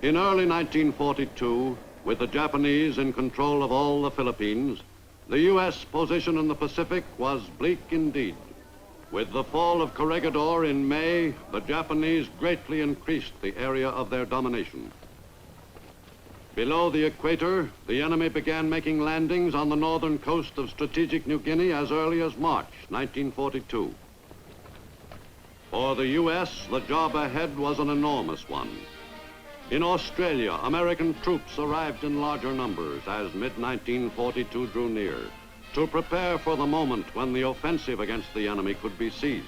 In early 1942, with the Japanese in control of all the Philippines, the U.S. position in the Pacific was bleak indeed. With the fall of Corregidor in May, the Japanese greatly increased the area of their domination. Below the equator, the enemy began making landings on the northern coast of strategic New Guinea as early as March 1942. For the U.S., the job ahead was an enormous one. In Australia, American troops arrived in larger numbers as mid-1942 drew near to prepare for the moment when the offensive against the enemy could be seized.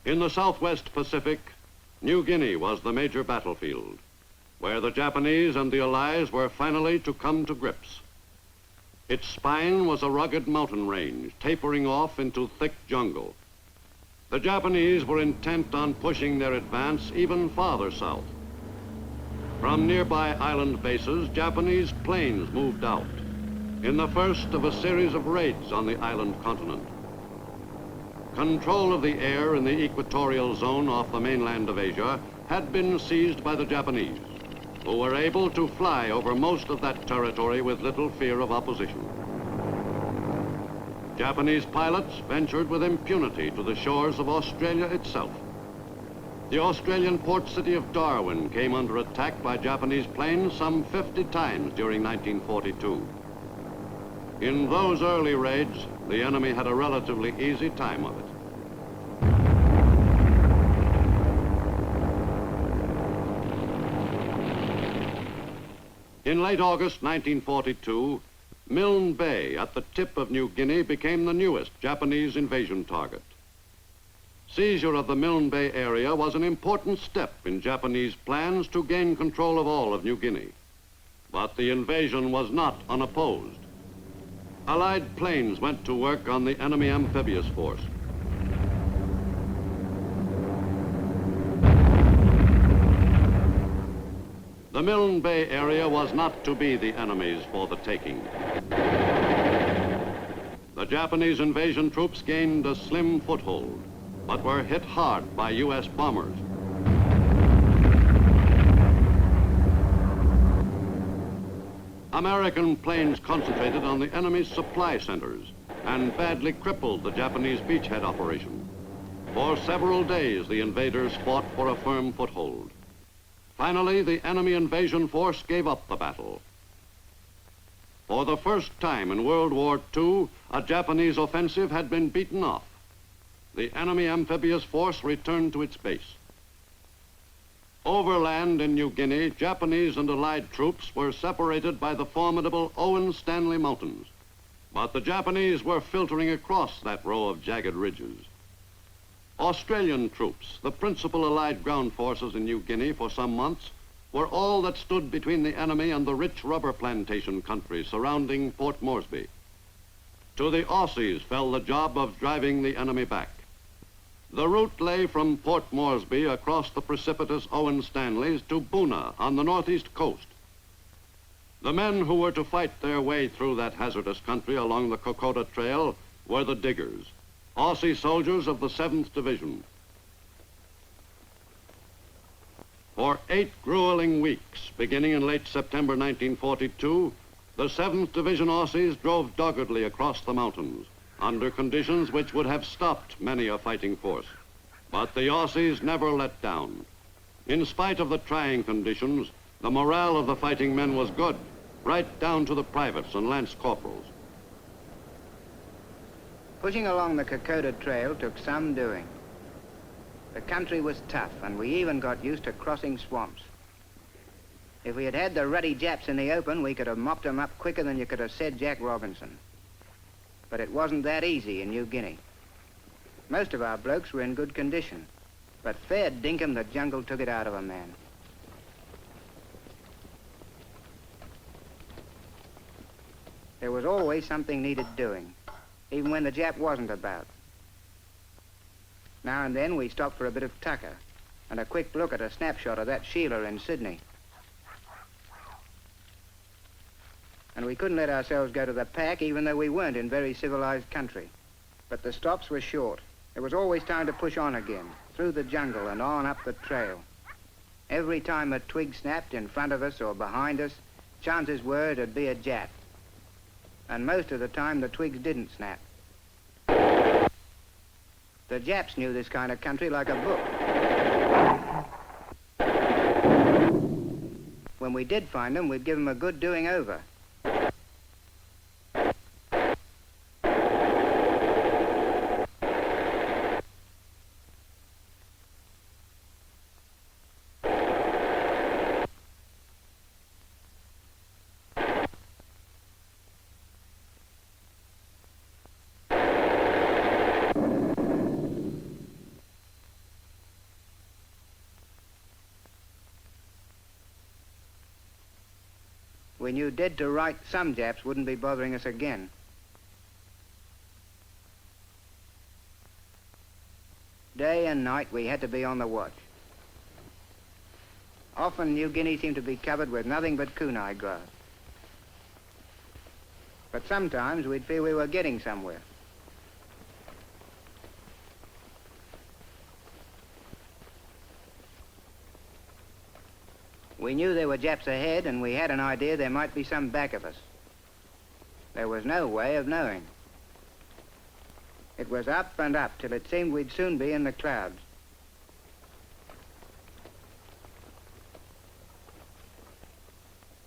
In the Southwest Pacific, New Guinea was the major battlefield, where the Japanese and the Allies were finally to come to grips. Its spine was a rugged mountain range, tapering off into thick jungle. The Japanese were intent on pushing their advance even farther south. From nearby island bases, Japanese planes moved out in the first of a series of raids on the island continent. Control of the air in the equatorial zone off the mainland of Asia had been seized by the Japanese, who were able to fly over most of that territory with little fear of opposition. Japanese pilots ventured with impunity to the shores of Australia itself. The Australian port city of Darwin came under attack by Japanese planes some 50 times during 1942. In those early raids, the enemy had a relatively easy time of it. In late August 1942, Milne Bay at the tip of New Guinea became the newest Japanese invasion target. Seizure of the Milne Bay area was an important step in Japanese plans to gain control of all of New Guinea. But the invasion was not unopposed. Allied planes went to work on the enemy amphibious force. The Milne Bay area was not to be the enemy's for the taking. The Japanese invasion troops gained a slim foothold, but were hit hard by U.S. bombers. American planes concentrated on the enemy's supply centers and badly crippled the Japanese beachhead operation. For several days, the invaders fought for a firm foothold. Finally, the enemy invasion force gave up the battle. For the first time in World War II, a Japanese offensive had been beaten off. The enemy amphibious force returned to its base. Overland in New Guinea, Japanese and Allied troops were separated by the formidable Owen Stanley Mountains, but the Japanese were filtering across that row of jagged ridges. Australian troops, the principal Allied ground forces in New Guinea for some months, were all that stood between the enemy and the rich rubber plantation country surrounding Port Moresby. To the Aussies fell the job of driving the enemy back. The route lay from Port Moresby across the precipitous Owen Stanleys to Boona on the northeast coast. The men who were to fight their way through that hazardous country along the Kokoda Trail were the diggers, Aussie soldiers of the 7th Division. For 8 grueling weeks, beginning in late September 1942, the 7th Division Aussies drove doggedly across the mountains under conditions which would have stopped many a fighting force. But the Aussies never let down. In spite of the trying conditions, the morale of the fighting men was good, right down to the privates and lance corporals. Pushing along the Kokoda Trail took some doing. The country was tough, and we even got used to crossing swamps. If we had had the ruddy Japs in the open, we could have mopped them up quicker than you could have said Jack Robinson. But it wasn't that easy in New Guinea. Most of our blokes were in good condition, but fair dinkum, the jungle took it out of a man. There was always something needed doing, even when the Jap wasn't about. Now and then we stopped for a bit of tucker and a quick look at a snapshot of that Sheila in Sydney. and we couldn't let ourselves go to the pack even though we weren't in very civilized country. But the stops were short. There was always time to push on again, through the jungle and on up the trail. Every time a twig snapped in front of us or behind us, chances were it'd be a Jap. And most of the time the twigs didn't snap. The Japs knew this kind of country like a book. When we did find them, we'd give them a good doing over. We knew dead to right some Japs wouldn't be bothering us again. Day and night we had to be on the watch. Often New Guinea seemed to be covered with nothing but kunai grass. But sometimes we'd feel we were getting somewhere. We knew there were Japs ahead, and we had an idea there might be some back of us. There was no way of knowing. It was up and up till it seemed we'd soon be in the clouds.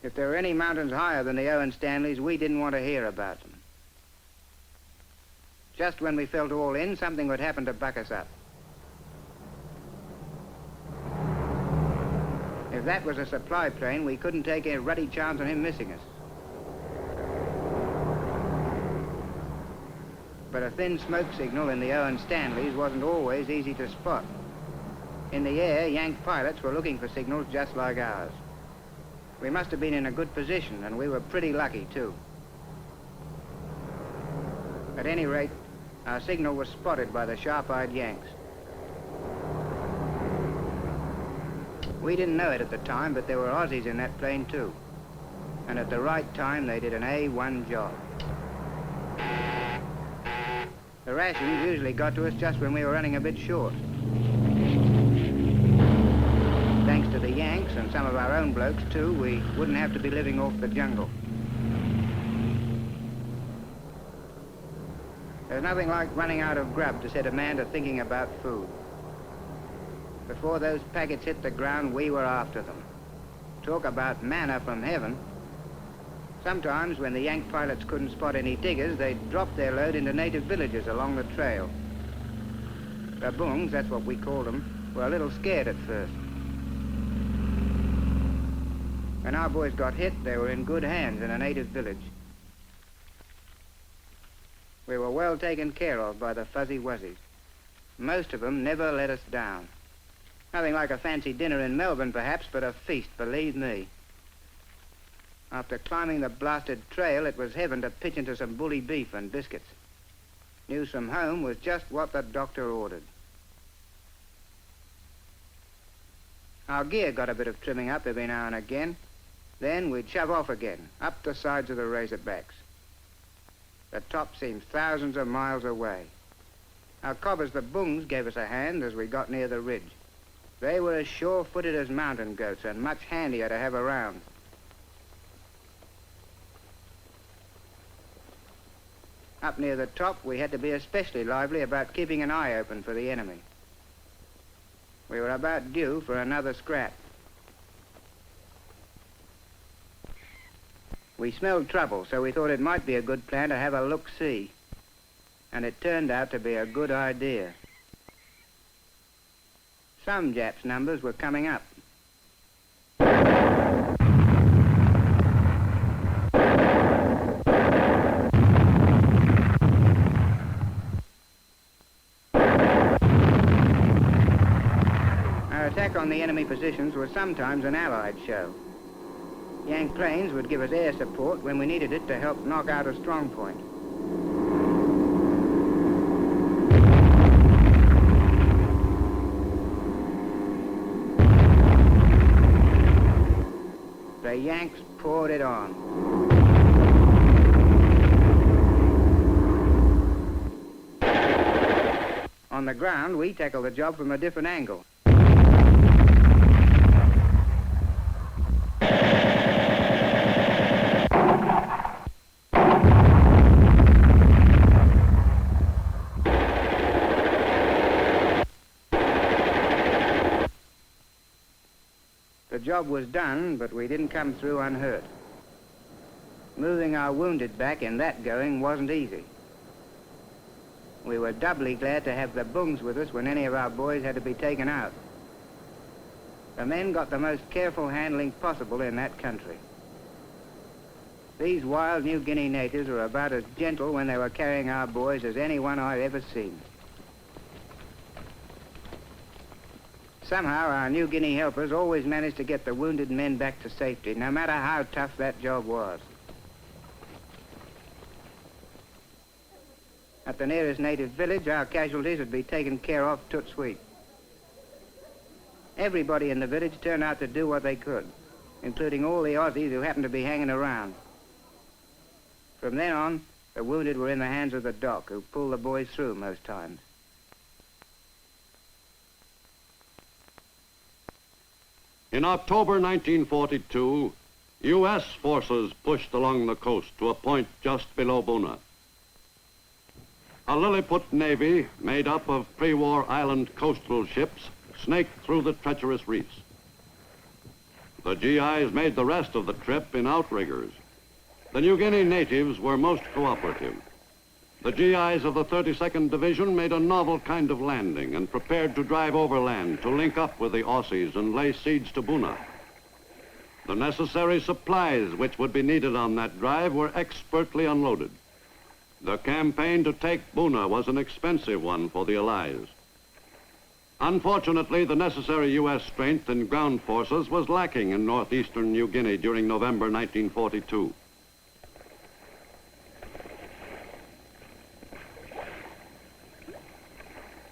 If there were any mountains higher than the Owen Stanleys, we didn't want to hear about them. Just when we felt all in, something would happen to buck us up. If that was a supply plane, we couldn't take a ruddy chance on him missing us. But a thin smoke signal in the Owen Stanleys wasn't always easy to spot. In the air, Yank pilots were looking for signals just like ours. We must have been in a good position, and we were pretty lucky, too. At any rate, our signal was spotted by the sharp-eyed Yanks. We didn't know it at the time, but there were Aussies in that plane, too. And at the right time, they did an A1 job. The rations usually got to us just when we were running a bit short. Thanks to the Yanks and some of our own blokes, too, we wouldn't have to be living off the jungle. There's nothing like running out of grub to set a man to thinking about food. Before those packets hit the ground, we were after them. Talk about manna from heaven. Sometimes, when the Yank pilots couldn't spot any diggers, they'd drop their load into native villages along the trail. The bungs, that's what we called them, were a little scared at first. When our boys got hit, they were in good hands in a native village. We were well taken care of by the fuzzy wuzzies. Most of them never let us down. Nothing like a fancy dinner in Melbourne, perhaps, but a feast, believe me. After climbing the blasted trail, it was heaven to pitch into some bully beef and biscuits. News from home was just what the doctor ordered. Our gear got a bit of trimming up every now and again. Then we'd shove off again, up the sides of the Razorbacks. The top seemed thousands of miles away. Our cobbers, the bungs, gave us a hand as we got near the ridge. They were as sure-footed as mountain goats and much handier to have around. Up near the top, we had to be especially lively about keeping an eye open for the enemy. We were about due for another scrap. We smelled trouble, so we thought it might be a good plan to have a look-see. And it turned out to be a good idea. Some Japs' numbers were coming up. Our attack on the enemy positions was sometimes an Allied show. Yank planes would give us air support when we needed it to help knock out a strong point. The Yanks poured it on. On the ground, we tackled the job from a different angle. The job was done, but we didn't come through unhurt. Moving our wounded back in that going wasn't easy. We were doubly glad to have the bungs with us when any of our boys had to be taken out. The men got the most careful handling possible in that country. These wild New Guinea natives were about as gentle when they were carrying our boys as anyone I've ever seen. Somehow, our New Guinea helpers always managed to get the wounded men back to safety, no matter how tough that job was. At the nearest native village, our casualties would be taken care of tout sweet. Everybody in the village turned out to do what they could, including all the Aussies who happened to be hanging around. From then on, the wounded were in the hands of the doc, who pulled the boys through most times. In October 1942, U.S. forces pushed along the coast to a point just below Buna. A Lilliput navy made up of pre-war island coastal ships snaked through the treacherous reefs. The GIs made the rest of the trip in outriggers. The New Guinea natives were most cooperative. The GIs of the 32nd Division made a novel kind of landing and prepared to drive overland to link up with the Aussies and lay siege to Buna. The necessary supplies which would be needed on that drive were expertly unloaded. The campaign to take Buna was an expensive one for the Allies. Unfortunately, the necessary U.S. strength in ground forces was lacking in northeastern New Guinea during November 1942.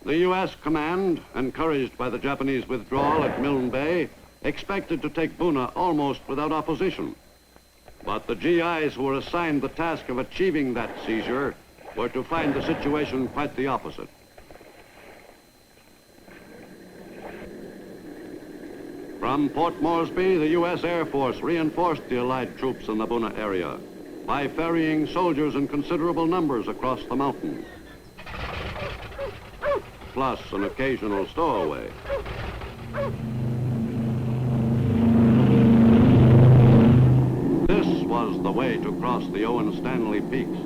The U.S. command, encouraged by the Japanese withdrawal at Milne Bay, expected to take Buna almost without opposition. But the GIs who were assigned the task of achieving that seizure were to find the situation quite the opposite. From Port Moresby, the U.S. Air Force reinforced the Allied troops in the Buna area by ferrying soldiers in considerable numbers across the mountains, plus an occasional stowaway. This was the way to cross the Owen Stanley Peaks.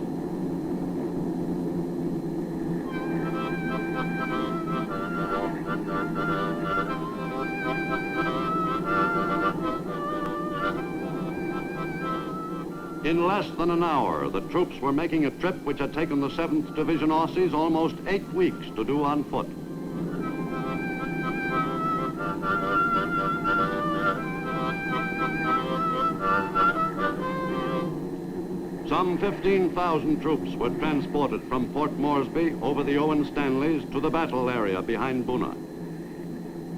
In less than an hour, the troops were making a trip which had taken the 7th Division Aussies almost 8 weeks to do on foot. Some 15,000 troops were transported from Port Moresby over the Owen Stanleys to the battle area behind Buna.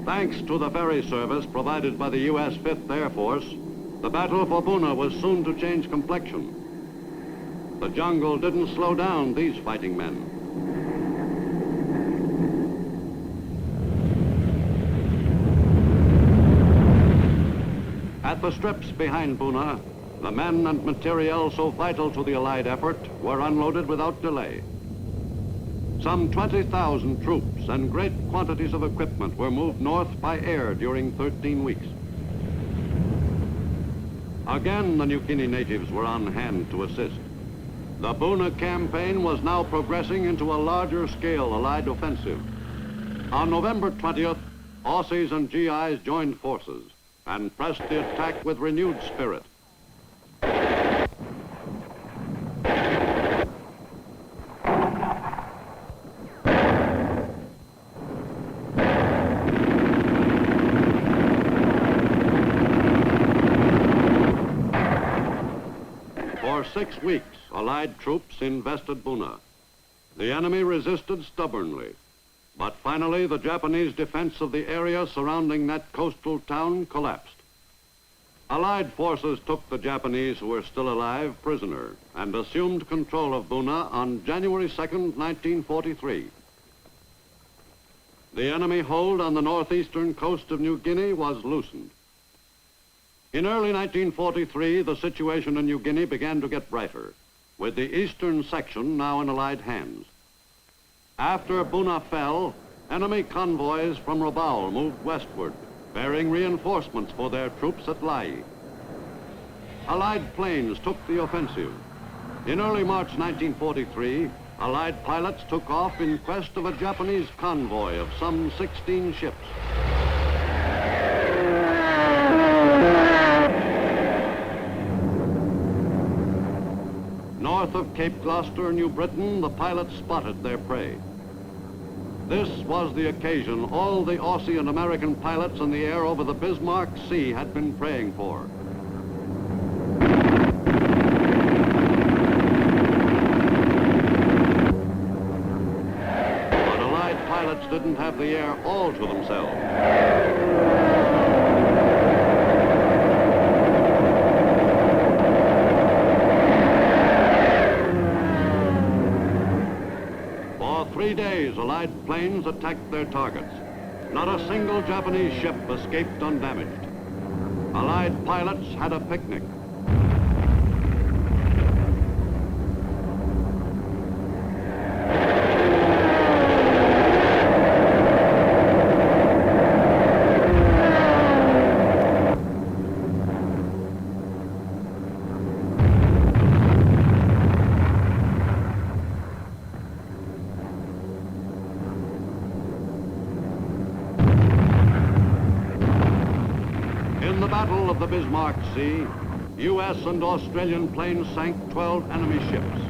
Thanks to the ferry service provided by the U.S. 5th Air Force, the battle for Buna was soon to change complexion. The jungle didn't slow down these fighting men. At the strips behind Buna, the men and materiel so vital to the Allied effort were unloaded without delay. Some 20,000 troops and great quantities of equipment were moved north by air during 13 weeks. Again, the New Guinea natives were on hand to assist. The Buna campaign was now progressing into a larger scale Allied offensive. On November 20th, Aussies and GIs joined forces and pressed the attack with renewed spirit. For 6 weeks, Allied troops invested Buna. The enemy resisted stubbornly, but finally the Japanese defense of the area surrounding that coastal town collapsed. Allied forces took the Japanese who were still alive prisoner and assumed control of Buna on January 2nd, 1943. The enemy hold on the northeastern coast of New Guinea was loosened. In early 1943, the situation in New Guinea began to get brighter, with the eastern section now in Allied hands. After Buna fell, enemy convoys from Rabaul moved westward, bearing reinforcements for their troops at Lai. Allied planes took the offensive. In early March 1943, Allied pilots took off in quest of a Japanese convoy of some 16 ships. North of Cape Gloucester, New Britain, the pilots spotted their prey. This was the occasion all the Aussie and American pilots in the air over the Bismarck Sea had been praying for. But Allied pilots didn't have the air all to themselves. For 3 days, Allied planes attacked their targets. Not a single Japanese ship escaped undamaged. Allied pilots had a picnic. In the Battle of the Bismarck Sea, U.S. and Australian planes sank 12 enemy ships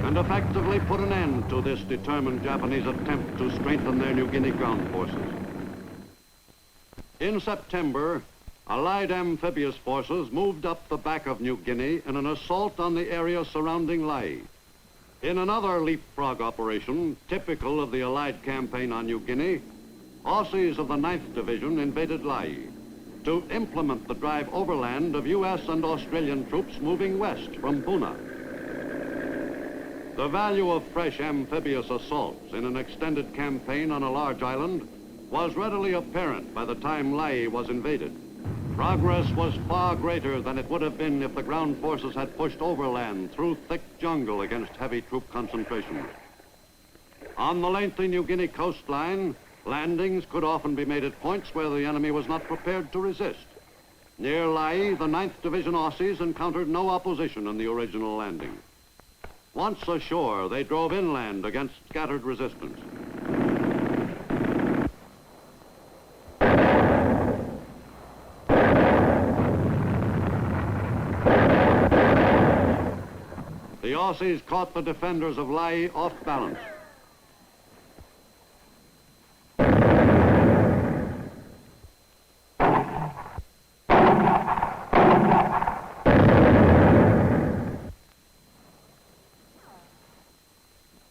and effectively put an end to this determined Japanese attempt to strengthen their New Guinea ground forces. In September, Allied amphibious forces moved up the back of New Guinea in an assault on the area surrounding Lai. In another leapfrog operation, typical of the Allied campaign on New Guinea, Aussies of the 9th Division invaded Lai to implement the drive overland of U.S. and Australian troops moving west from Buna. The value of fresh amphibious assaults in an extended campaign on a large island was readily apparent by the time Lai was invaded. Progress was far greater than it would have been if the ground forces had pushed overland through thick jungle against heavy troop concentrations. On the lengthy New Guinea coastline, landings could often be made at points where the enemy was not prepared to resist. Near Lai, the 9th Division Aussies encountered no opposition in the original landing. Once ashore, they drove inland against scattered resistance. The Aussies caught the defenders of Lai off balance.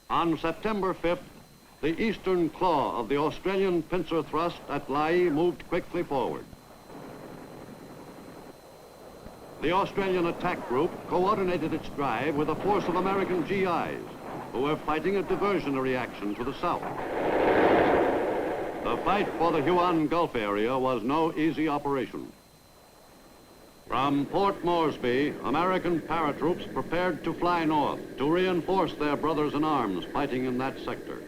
On September 5th, the eastern claw of the Australian pincer thrust at Lai moved quickly forward. The Australian attack group coordinated its drive with a force of American GIs who were fighting a diversionary action to the south. The fight for the Huon Gulf area was no easy operation. From Port Moresby, American paratroops prepared to fly north to reinforce their brothers in arms fighting in that sector.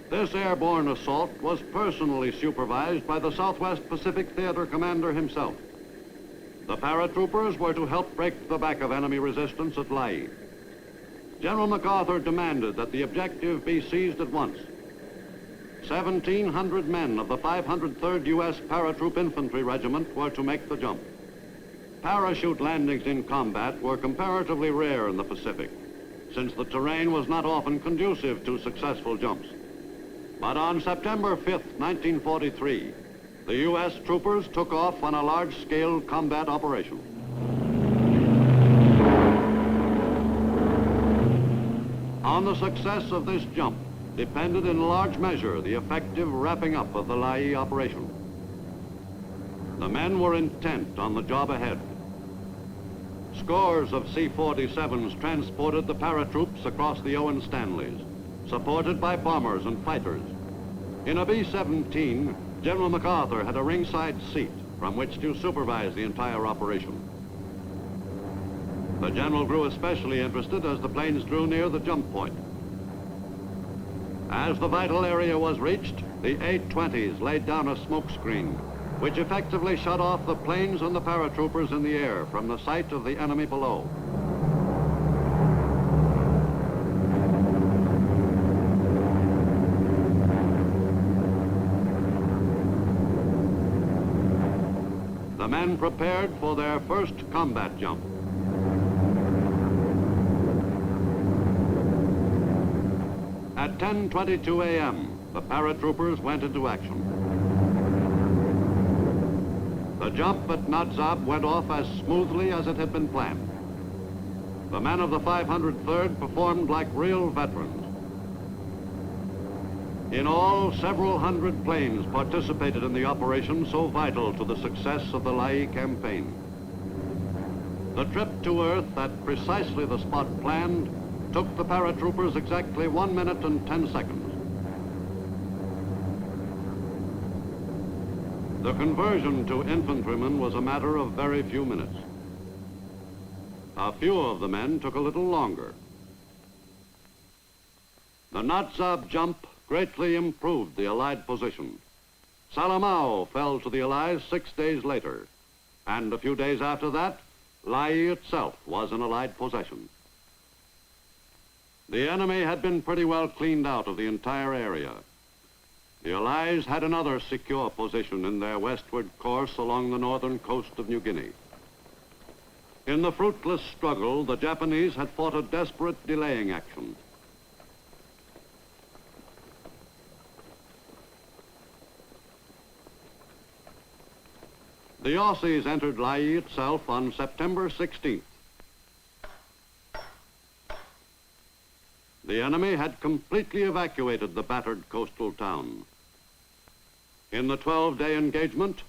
This airborne assault was personally supervised by the Southwest Pacific Theater commander himself. The paratroopers were to help break the back of enemy resistance at Lai. General MacArthur demanded that the objective be seized at once. 1,700 men of the 503rd U.S. Paratroop Infantry Regiment were to make the jump. Parachute landings in combat were comparatively rare in the Pacific, since the terrain was not often conducive to successful jumps. But on September 5th, 1943, the U.S. troopers took off on a large-scale combat operation. On the success of this jump depended in large measure the effective wrapping up of the Lai operation. The men were intent on the job ahead. Scores of C-47s transported the paratroops across the Owen Stanleys, supported by bombers and fighters. In a B-17, General MacArthur had a ringside seat from which to supervise the entire operation. The general grew especially interested as the planes drew near the jump point. As the vital area was reached, the A-20s laid down a smoke screen, which effectively shut off the planes and the paratroopers in the air from the sight of the enemy below. The men prepared for their first combat jump. At 10:22 a.m., the paratroopers went into action. The jump at Natzab went off as smoothly as it had been planned. The men of the 503rd performed like real veterans. In all, several hundred planes participated in the operation so vital to the success of the Lae campaign. The trip to Earth at precisely the spot planned took the paratroopers exactly 1 minute and 10 seconds. The conversion to infantrymen was a matter of very few minutes. A few of the men took a little longer. The Natzab jump greatly improved the Allied position. Salamau fell to the Allies 6 days later, and a few days after that, Lae itself was an Allied possession. The enemy had been pretty well cleaned out of the entire area. The Allies had another secure position in their westward course along the northern coast of New Guinea. In the fruitless struggle, the Japanese had fought a desperate delaying action. The Aussies entered Lae itself on September 16th. The enemy had completely evacuated the battered coastal town. In the 12-day engagement,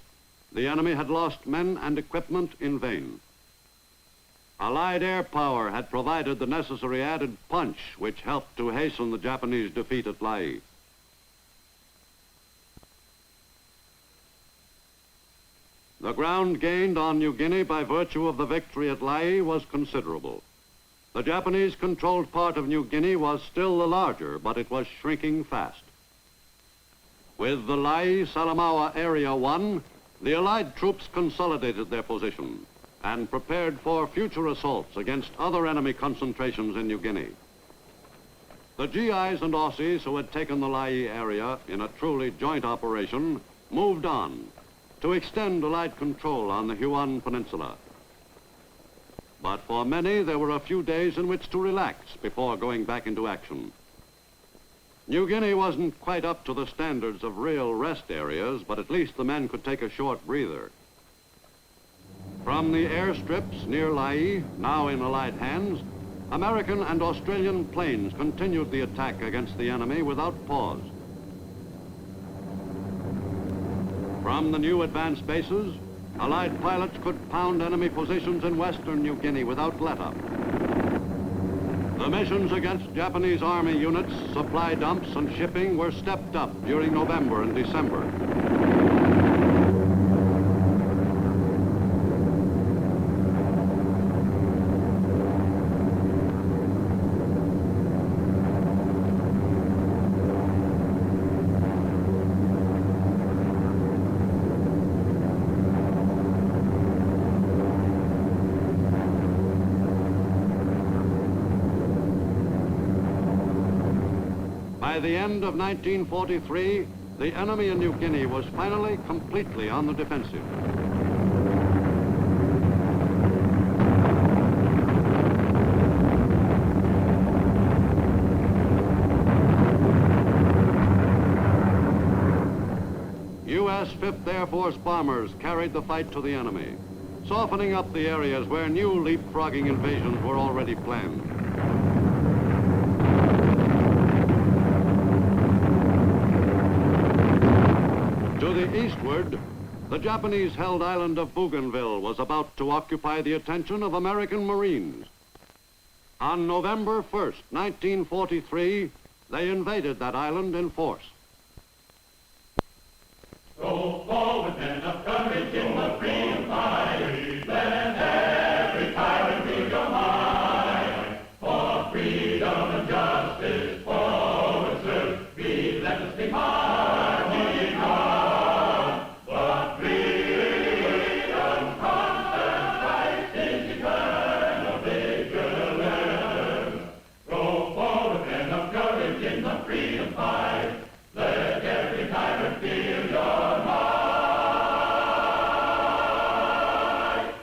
the enemy had lost men and equipment in vain. Allied air power had provided the necessary added punch which helped to hasten the Japanese defeat at Lae. The ground gained on New Guinea by virtue of the victory at Lae was considerable. The Japanese-controlled part of New Guinea was still the larger, but it was shrinking fast. With the Lae-Salamaua Area 1, the Allied troops consolidated their position and prepared for future assaults against other enemy concentrations in New Guinea. The GIs and Aussies who had taken the Lae area in a truly joint operation moved on to extend Allied control on the Huon Peninsula. But for many, there were a few days in which to relax before going back into action. New Guinea wasn't quite up to the standards of real rest areas, but at least the men could take a short breather. From the airstrips near Lae, now in Allied hands, American and Australian planes continued the attack against the enemy without pause. From the new advanced bases, Allied pilots could pound enemy positions in western New Guinea without let-up. The missions against Japanese Army units, supply dumps, and shipping were stepped up during November and December. By the end of 1943, the enemy in New Guinea was finally completely on the defensive. U.S. 5th Air Force bombers carried the fight to the enemy, softening up the areas where new leapfrogging invasions were already planned. To the eastward, the Japanese-held island of Bougainville was about to occupy the attention of American Marines. On November 1st, 1943, they invaded that island in force. Go, boys!